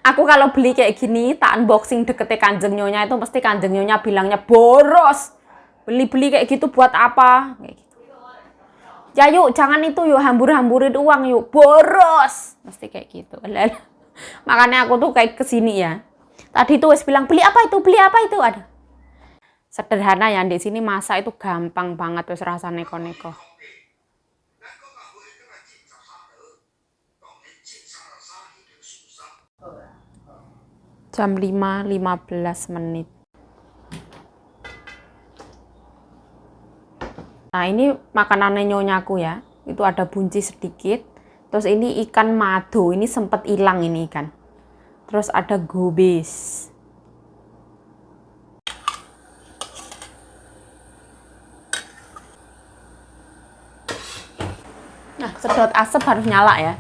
Aku kalau beli kayak gini, tak unboxing deketnya Kanjeng Nyonya itu pasti Kanjeng Nyonya bilangnya boros. Beli-beli kayak gitu buat apa? Kayak gitu. Ya yuk, jangan itu yuk, hambur-hamburin uang yuk, boros. Mesti kayak gitu. Makanya aku tuh kayak kesini ya. Tadi tuh wes bilang beli apa itu, beli apa itu, ada. Sederhana ya, di sini masak itu gampang banget wes rasa neko-neko. Jam 5.15. Nah, ini makanannya nyonyaku ya. Itu ada buncis sedikit. Terus ini ikan mado, ini sempet hilang ini ikan. Terus ada gobes. Nah, sedot asap harus nyala ya.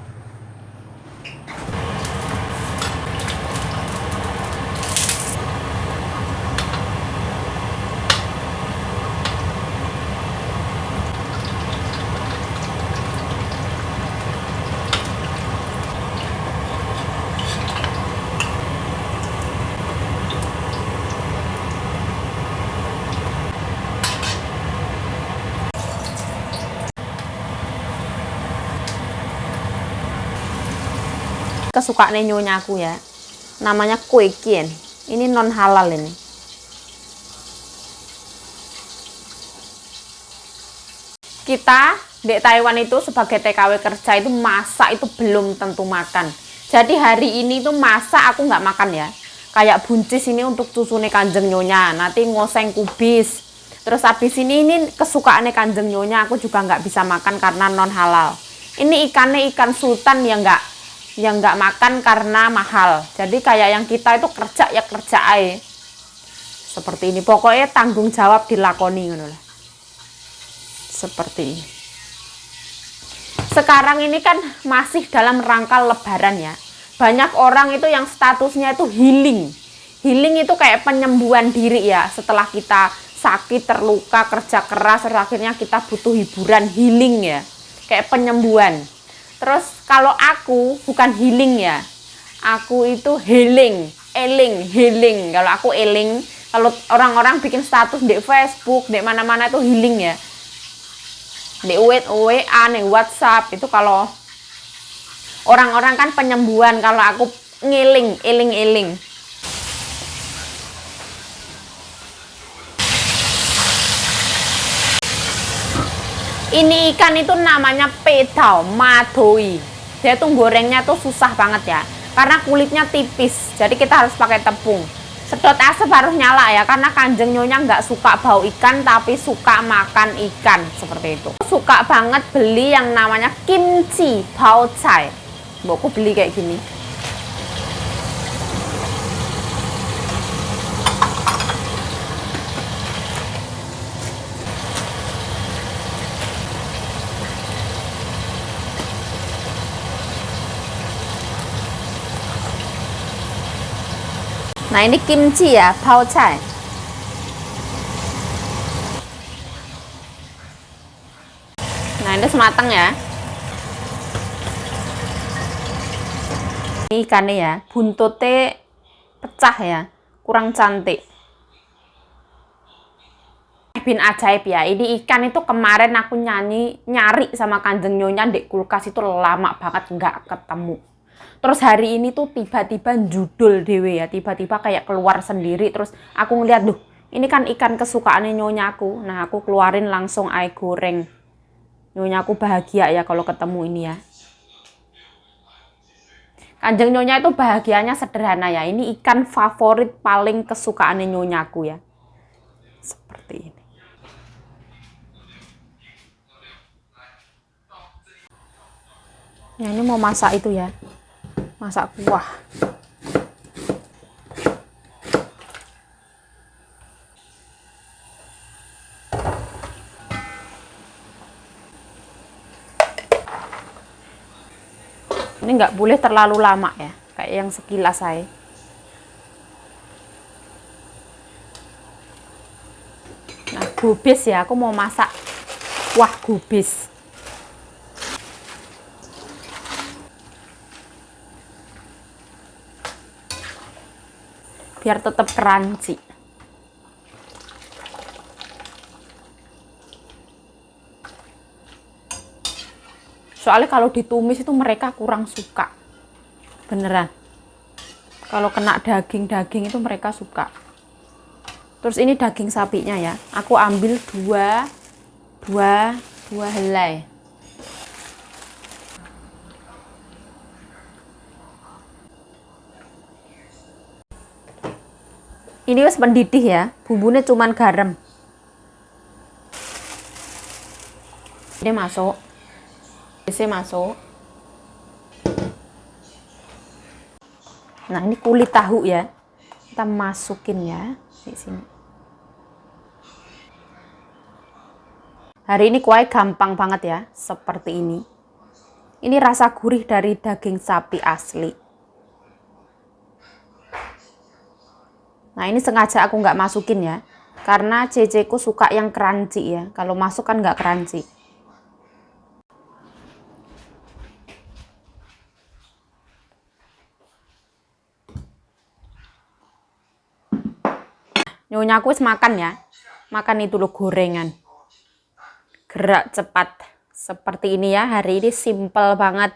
Kesukaan nyonya aku ya. Namanya kue kien. Ini non halal ini. Kita di Taiwan itu sebagai TKW kerja itu masak itu belum tentu makan. Jadi hari ini tuh masak aku nggak makan ya. Kayak buncis ini untuk susune Kanjeng Nyonya. Nanti ngoseng kubis. Terus habis ini kesukaannya Kanjeng Nyonya aku juga nggak bisa makan karena non halal. Ini ikannya ikan sultan yang nggak makan karena mahal. Jadi kayak yang kita itu kerja ya kerja aja. Seperti ini. Pokoknya tanggung jawab dilakoni ngono lah. Seperti ini. Sekarang ini kan masih dalam rangka lebaran ya. Banyak orang itu yang statusnya itu healing. Healing itu kayak penyembuhan diri ya. Setelah kita sakit, terluka, kerja keras, akhirnya kita butuh hiburan, healing ya. Kayak penyembuhan. Terus kalau aku bukan healing ya, aku itu healing, healing. Kalau aku eling, kalau orang-orang bikin status di Facebook, di mana-mana itu healing ya. Di WA, di WhatsApp itu kalau orang-orang kan penyembuhan, kalau aku ngiling, eling. Ini ikan itu namanya pedao madoi. Dia tuh gorengnya tuh susah banget ya. Karena kulitnya tipis. Jadi kita harus pakai tepung. Sedot asap harus nyala ya. Karena Kanjeng Nyonya nggak suka bau ikan, tapi suka makan ikan. Seperti itu. Suka banget beli yang namanya kimchi bao cai. Aku beli kayak gini. Nah ini kimchi ya, bao cai. Nah ini sematang ya. Ini ikannya ya, buntutnya pecah ya, kurang cantik. Bin ajaib ya, ini ikan itu kemarin aku nyari sama Kanjeng Nyonya di kulkas itu lama banget nggak ketemu. Terus hari ini tuh tiba-tiba judul dewe ya, tiba-tiba kayak keluar sendiri. Terus aku ngeliat, duh ini kan ikan kesukaannya Nyonya aku. Nah aku keluarin langsung air goreng. Nyonya aku bahagia ya kalau ketemu ini ya. Kanjeng Nyonya itu bahagianya sederhana ya. Ini ikan favorit paling kesukaannya Nyonya aku ya. Seperti ini. Nah ini mau masak itu ya. Masak kuah. Ini nggak boleh terlalu lama ya, kayak yang sekilas saya. Nah, gubis ya, aku mau masak kuah gubis. biar tetap crunchy. Soalnya kalau ditumis itu mereka kurang suka. Beneran. Kalau kena daging-daging itu mereka suka. Terus ini daging sapinya ya. Aku ambil dua helai. Ini wis mendidih ya. Bumbunya cuman garam. Ini masuk. Ini masuk. Nah, ini kulit tahu ya. Kita masukin ya di sini. Hari ini kuahnya gampang banget ya, seperti ini. Ini rasa gurih dari daging sapi asli. Nah, ini sengaja aku nggak masukin ya, karena ceceku suka yang crunchy ya. Kalau masuk kan nggak crunchy. Nyonya aku wis makan ya. Makan itu loh gorengan. Gerak cepat. Seperti ini ya. Hari ini simple banget.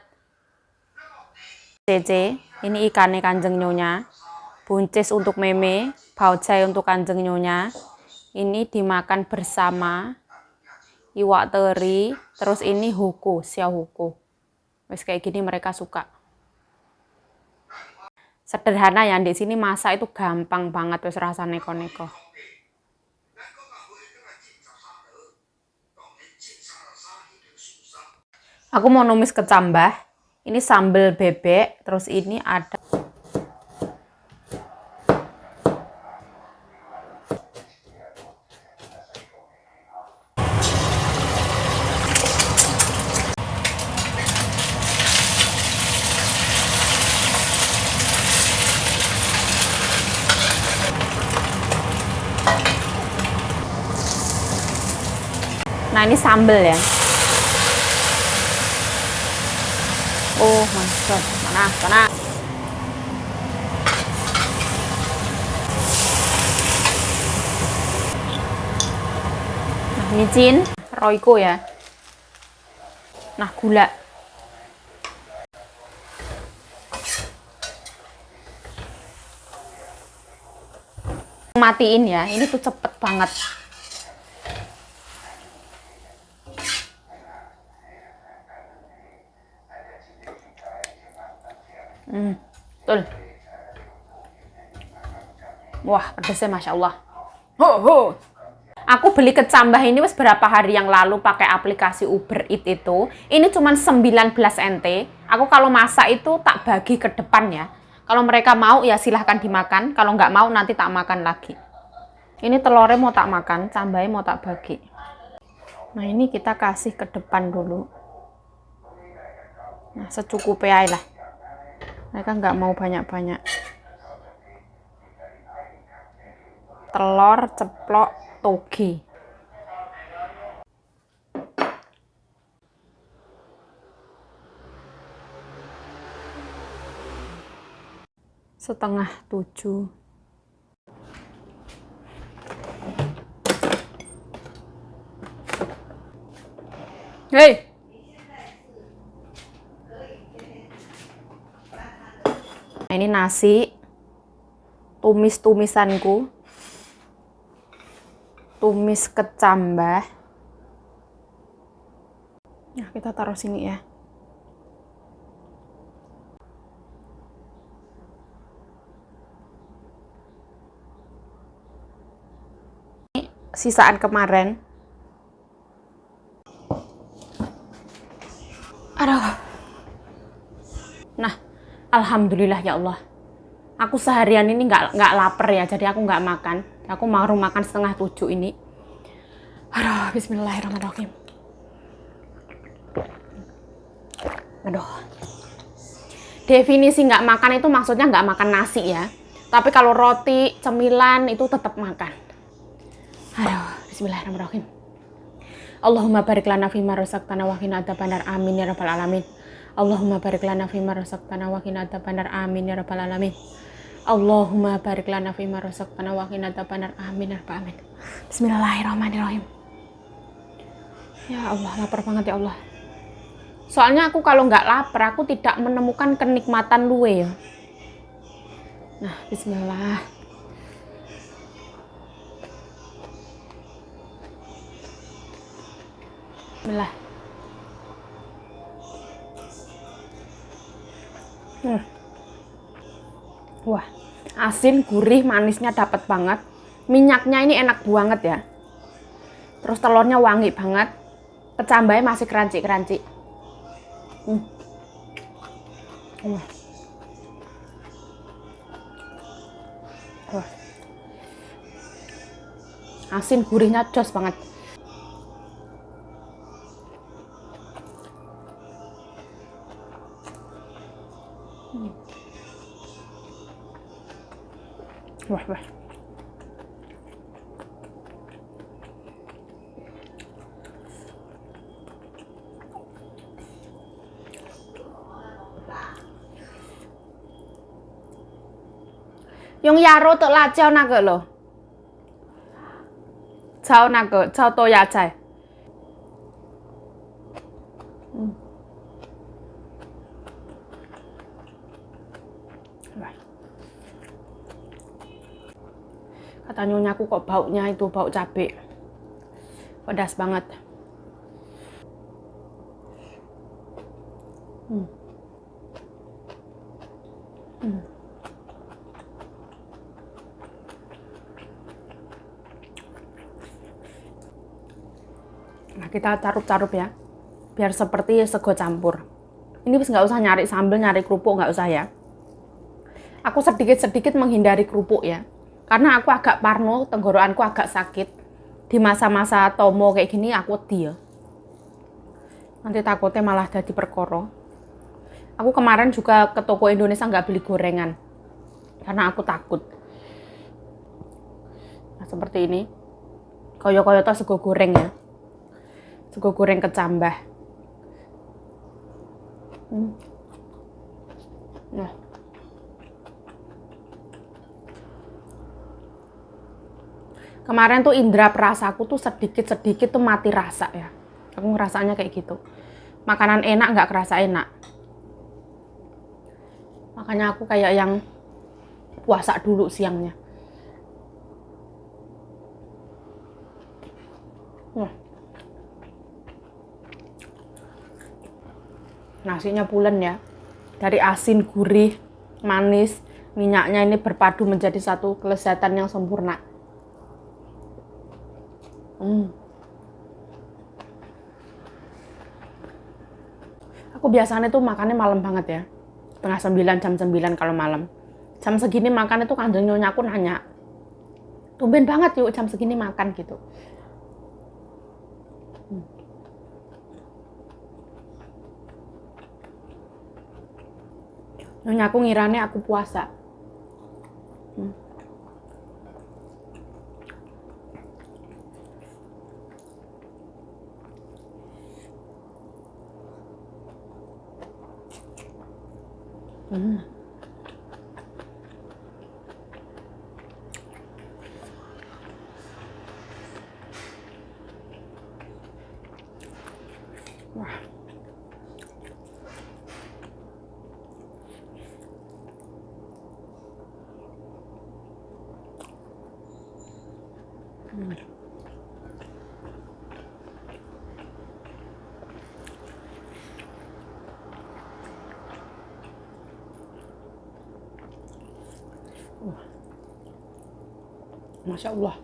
Cece, ini ikannya kanjeng nyonya. Buncis untuk meme. Baojai untuk kanjeng nyonya. Ini dimakan bersama. Iwak teri. Terus ini huku, xiao huku. Wis kayak gini mereka suka. Sederhana ya, di sini masak itu gampang banget, wis rasa neko-neko. Aku mau numis kecambah. Ini sambal bebek, terus ini ada nah ini sambal ya. Oh my god, panas. Nah, micin, roiko ya. Nah, gula. Matiin ya, ini tuh cepet banget. Betul. Wah, pedasnya Masya Allah. Ho. Aku beli kecambah ini wis berapa hari yang lalu pakai aplikasi Uber Eats itu. Ini cuma 19 NT. Aku kalau masak itu tak bagi ke depan ya. Kalau mereka mau ya silahkan dimakan. Kalau nggak mau nanti tak makan lagi. Ini telurnya mau tak makan, cambahnya mau tak bagi. Nah ini kita kasih ke depan dulu. Nah secukupnya lah. Mereka nggak mau banyak-banyak. Telur ceplok toge. Setengah 7. Hei. Nah, ini nasi, tumis-tumisanku, tumis kecambah. Nah, kita taruh sini ya. Ini sisaan kemarin. Aduh. Nah, alhamdulillah ya Allah. Aku seharian ini nggak lapar ya, jadi aku nggak makan. Aku baru makan setengah 7 ini. Aduh, bismillahirrahmanirrahim. Aduh. Definisi nggak makan itu maksudnya nggak makan nasi ya. Tapi kalau roti, cemilan itu tetap makan. Aduh, bismillahirrahmanirrahim. Allahumma barik lana fima razaqtana wa qina adzabannar. Amin ya rabbal alamin. Allahumma barik lana fima razaqtana wa qina adzabannar. Amin ya rabbal alamin. Allahumma barik lana fima razaqtana wa qina adzabannar. Amin ya rabbal alamin. Bismillahirrahmanirrahim. Ya Allah, lapar banget ya Allah. Soalnya aku kalau nggak lapar, aku tidak menemukan kenikmatan luwe ya. Nah, bismillah. Bismillah. Wah, asin, gurih, manisnya dapat banget. Minyaknya ini enak banget ya. Terus telurnya wangi banget. Kecambahnya masih crunchy-crunchy. Wah. Wah. Asin, gurihnya jos banget. Wah, wah. Yung yaro tự là treo na gỡ lo. Chao na gỡ, chao to ya chai. Kata nyonyaku kok baunya itu bau cabai. Pedas banget. Nah, kita carup-carup ya, biar seperti sego campur. Ini nggak usah nyari sambal, nyari kerupuk, nggak usah ya. Aku sedikit-sedikit menghindari kerupuk ya, karena aku agak parno, tenggorokanku agak sakit. Di masa-masa tomo kayak gini aku wedi ya. Nanti takutnya malah jadi perkara. Aku kemarin juga ke toko Indonesia nggak beli gorengan, karena aku takut. Nah, seperti ini. Koyo-koyo to sego goreng ya. Sego goreng kecambah. Nah. Kemarin tuh indera perasaku tuh sedikit-sedikit tuh mati rasa ya. Aku ngerasanya kayak gitu. Makanan enak nggak kerasa enak. Makanya aku kayak yang puasa dulu siangnya. Nasinya pulen ya. Dari asin, gurih, manis, minyaknya ini berpadu menjadi satu kelezatan yang sempurna. Aku biasanya tuh makannya malam banget ya. Setengah 9, jam 9 kalau malam. Jam segini makan itu kanjeng nyonya aku nanya, tumben banget yuk jam segini makan gitu. Nyonya aku ngirane aku puasa. Wah. Masya Allah.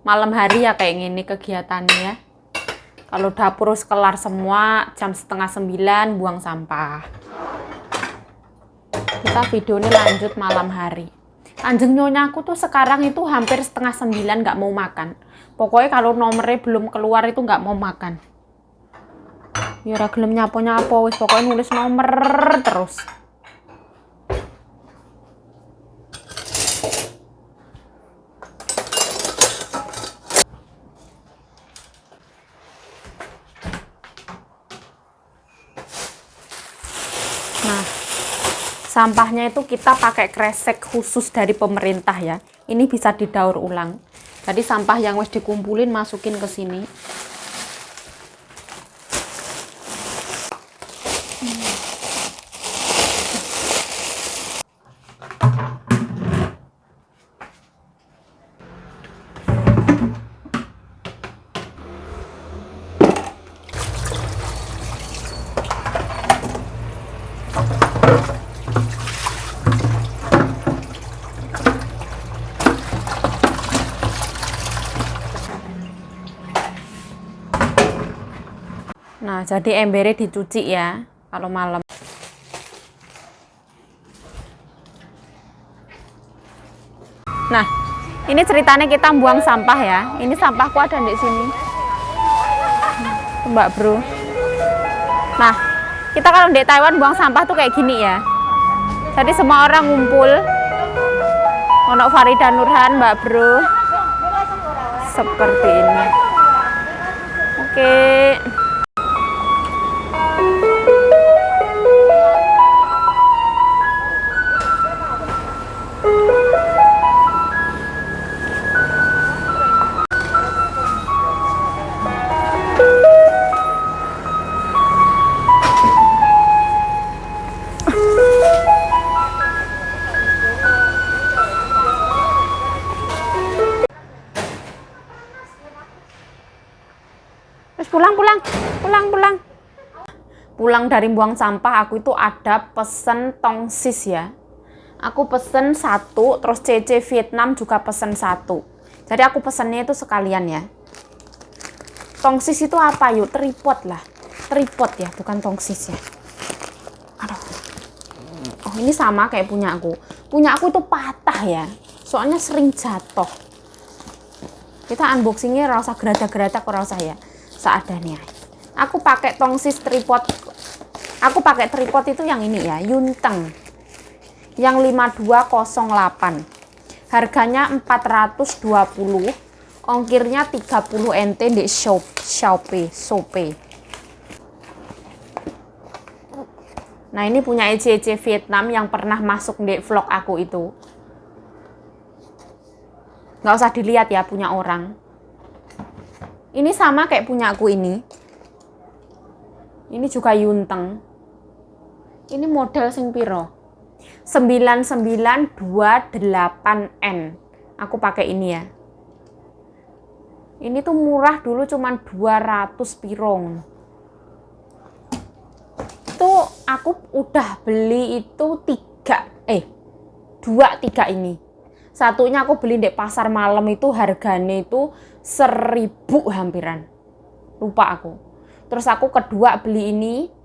malam hari ya kayak gini kegiatannya ya. Kalau dapur harus kelar semua, jam 8:30 buang sampah. Kita video ini lanjut malam hari. Anjing nyonya aku tuh sekarang itu hampir 8:30 nggak mau makan. Pokoknya kalau nomornya belum keluar itu nggak mau makan. Ya ora gelem nyapo-nyapo, wis pokoknya nulis nomor terus. Nah, sampahnya itu kita pakai kresek khusus dari pemerintah ya. Ini bisa didaur ulang. Jadi sampah yang wis dikumpulin masukin ke sini. Nah, jadi embernya dicuci ya kalau malam. Nah, ini ceritanya kita buang sampah ya. Ini sampahku ada di sini. Mbak Bro. Nah, kita kalau di Taiwan buang sampah tuh kayak gini ya. Jadi semua orang ngumpul. Ono Farida Nurhan, Mbak Bro. Seperti ini. Oke. Pulang dari buang sampah, aku itu ada pesen tongsis ya. Aku pesen 1, terus CC Vietnam juga pesen 1. Jadi aku pesennya itu sekalian ya. Tongsis itu apa yuk? Tripod lah. Tripod ya, bukan tongsis ya. Aduh. Oh, ini sama kayak punya aku. Punya aku itu patah ya. Soalnya sering jatuh. Kita unboxingnya rasa geratak-geratak rasa ya. Seadanya. Aku pakai tongsis tripod. Aku pakai tripod itu yang ini ya, Yunteng. Yang 5208. Harganya 420. Ongkirnya 30 NT di Shopee. Nah, ini punya ECC Vietnam yang pernah masuk di vlog aku itu. Nggak usah dilihat ya punya orang. Ini sama kayak punya aku ini. Ini juga Yunteng. Ini model sing piro? 9928N. Aku pakai ini ya. Ini tuh murah dulu cuman 200 pirong. Itu aku udah beli itu 2-3 ini. Satunya aku beli di pasar malam itu harganya itu 1000 hampiran. Lupa aku. Terus aku kedua beli ini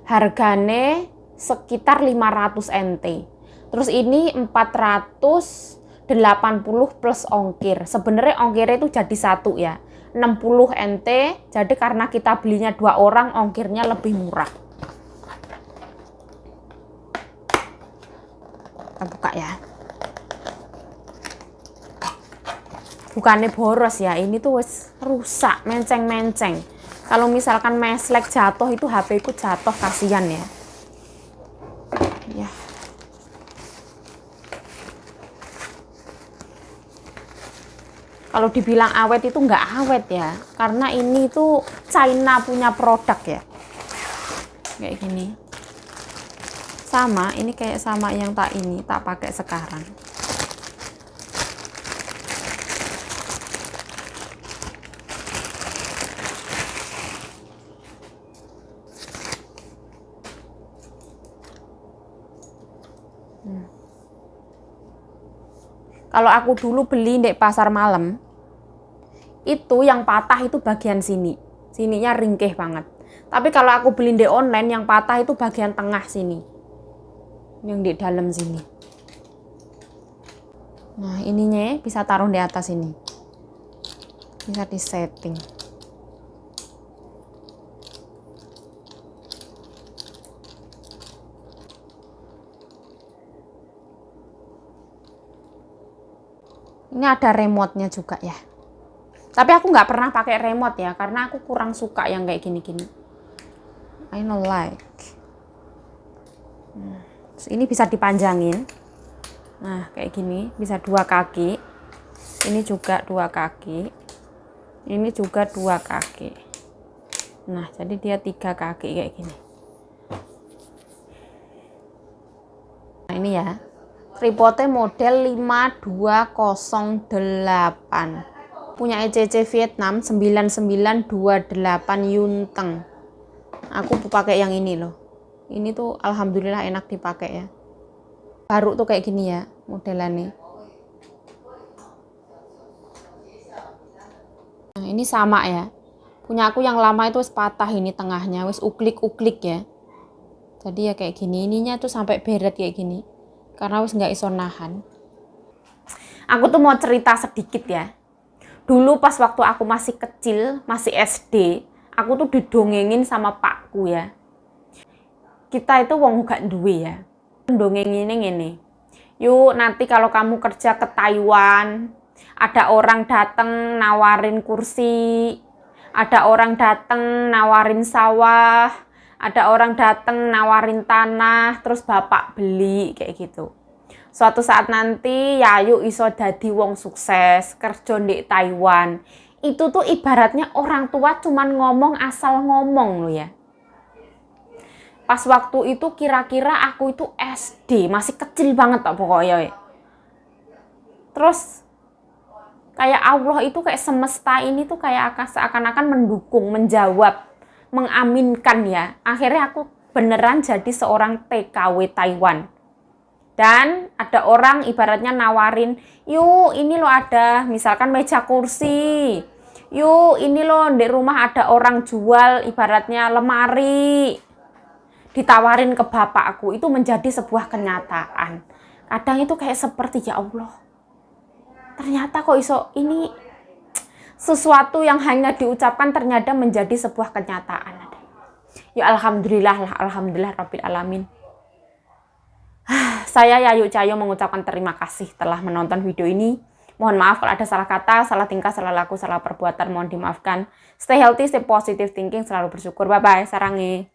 harganya sekitar 500 NT. Terus ini 480 plus ongkir. Sebenarnya ongkirnya itu jadi 1 ya. 60 NT. Jadi karena kita belinya 2 orang, ongkirnya lebih murah. Kita buka ya. Bukannya boros ya, ini tuh wis rusak, menceng-menceng. Kalau misalkan meslek jatuh itu HP ku jatuh, kasihan ya. Ya. Kalau dibilang awet itu nggak awet ya, karena ini tuh China punya produk ya. Kayak gini. Sama, ini kayak sama yang tak pakai sekarang. Kalau aku dulu beli di pasar malam, itu yang patah itu bagian sini. Sininya ringkih banget. Tapi kalau aku beli di online, yang patah itu bagian tengah sini. Yang di dalam sini. Nah, ininya bisa taruh di atas ini. Bisa disetting. Ini ada remote-nya juga ya. Tapi aku nggak pernah pakai remote ya, karena aku kurang suka yang kayak gini-gini. I don't like. Terus ini bisa dipanjangin. Nah, kayak gini, bisa 2 kaki. Ini juga 2 kaki. Ini juga 2 kaki. Nah, jadi dia 3 kaki kayak gini. Nah, ini ya. Tripodnya model 5208. Punya ECC Vietnam 9928 Yunteng. Aku pakai yang ini loh. Ini tuh alhamdulillah enak dipakai ya. Baru tuh kayak gini ya modelannya. Nah, ini sama ya. Punya aku yang lama itu wis patah ini tengahnya, wis uklik-uklik ya. Jadi ya kayak gini. Ininya tuh sampai beret kayak gini. Karena wis nggak iso nahan. Aku tuh mau cerita sedikit ya. Dulu pas waktu aku masih kecil, masih SD, aku tuh didongengin sama pakku ya. Kita itu wong gak duwe ya. Dongengin ini. Yuk nanti kalau kamu kerja ke Taiwan, ada orang datang nawarin kursi, ada orang datang nawarin sawah, ada orang datang nawarin tanah, terus bapak beli kayak gitu. Suatu saat nanti Yayu iso dadi wong sukses, kerja di Taiwan. Itu tuh ibaratnya orang tua cuman ngomong asal ngomong loh ya. Pas waktu itu kira-kira aku itu SD, masih kecil banget tak pokoknya. Terus kayak Allah itu kayak semesta ini tuh kayak seakan-akan mendukung, menjawab, mengaminkan ya. Akhirnya aku beneran jadi seorang TKW Taiwan. Dan ada orang ibaratnya nawarin, yuk ini loh ada misalkan meja kursi. Yuk ini loh di rumah ada orang jual ibaratnya lemari. Ditawarin ke bapakku, itu menjadi sebuah kenyataan. Kadang itu kayak seperti ya Allah. Ternyata kok iso ini sesuatu yang hanya diucapkan ternyata menjadi sebuah kenyataan. Ya alhamdulillah lah, alhamdulillah rabbil alamin. Saya Yayu Cahyo mengucapkan terima kasih telah menonton video ini. Mohon maaf kalau ada salah kata, salah tingkah, salah laku, salah perbuatan, mohon dimaafkan. Stay healthy, stay positive thinking, selalu bersyukur. Bye-bye, sarangi.